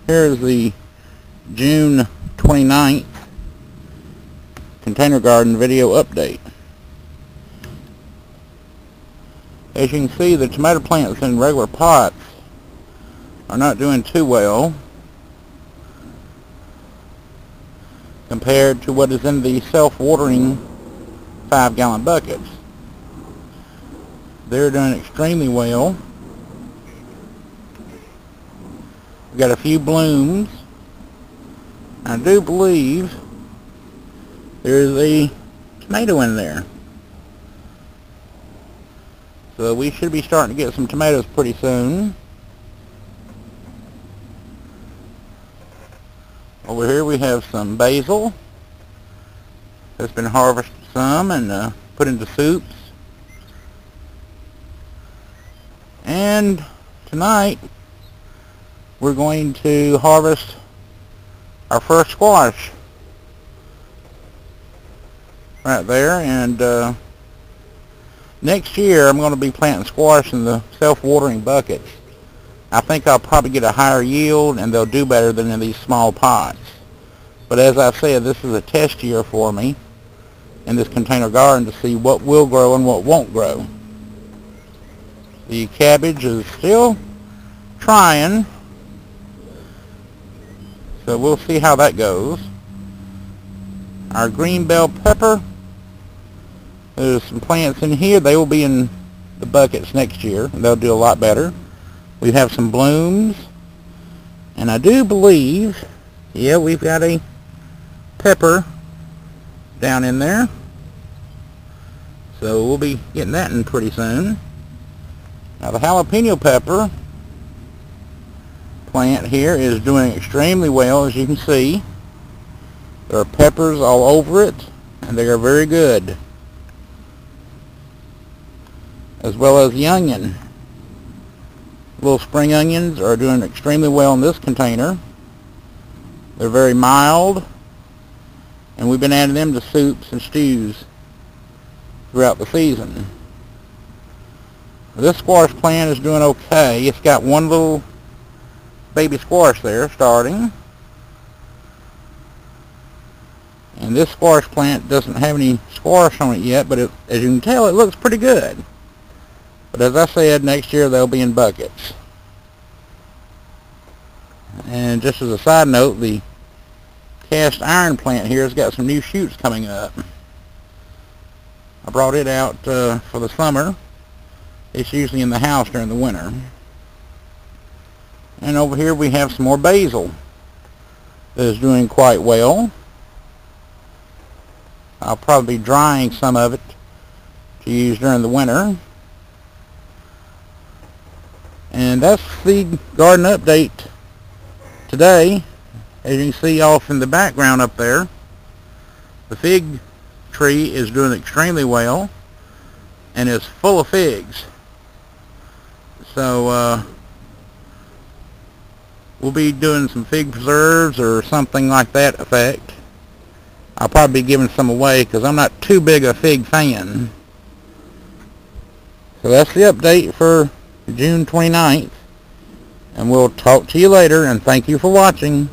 Here's the June 29th container garden video update. As you can see, the tomato plants in regular pots are not doing too well compared to what is in the self-watering 5-gallon buckets. They're doing extremely well. We've got a few blooms. I do believe there's a tomato in there. So we should be starting to get some tomatoes pretty soon. Over here we have some basil that's been harvested some and put into soups. And tonight we're going to harvest our first squash right there, and next year I'm going to be planting squash in the self-watering buckets. I think I'll probably get a higher yield and they'll do better than in these small pots. But as I said, this is a test year for me in this container garden to see what will grow and what won't grow. The cabbage is still trying, so we'll see how that goes. Our green bell pepper, there's some plants in here. They will be in the buckets next year, and they'll do a lot better. We have some blooms, and I do believe, yeah, we've got a pepper down in there. So we'll be getting that in pretty soon. Now the jalapeno pepper plant here is doing extremely well, as you can see. There are peppers all over it, and they are very good. As well as the onion. Little spring onions are doing extremely well in this container. They're very mild, and we've been adding them to soups and stews throughout the season. This squash plant is doing okay. It's got one little baby squash there starting. And this squash plant doesn't have any squash on it yet, but as you can tell, it looks pretty good. But as I said, next year they'll be in buckets. And just as a side note, the cast iron plant here has got some new shoots coming up. I brought it out for the summer. It's usually in the house during the winter. And over here we have some more basil that is doing quite well. I'll probably be drying some of it to use during the winter. And that's the garden update today. As you can see off in the background up there, the fig tree is doing extremely well and is full of figs. So we'll be doing some fig preserves or something like that effect. I'll probably be giving some away because I'm not too big a fig fan. So that's the update for June 29th. And we'll talk to you later, and thank you for watching.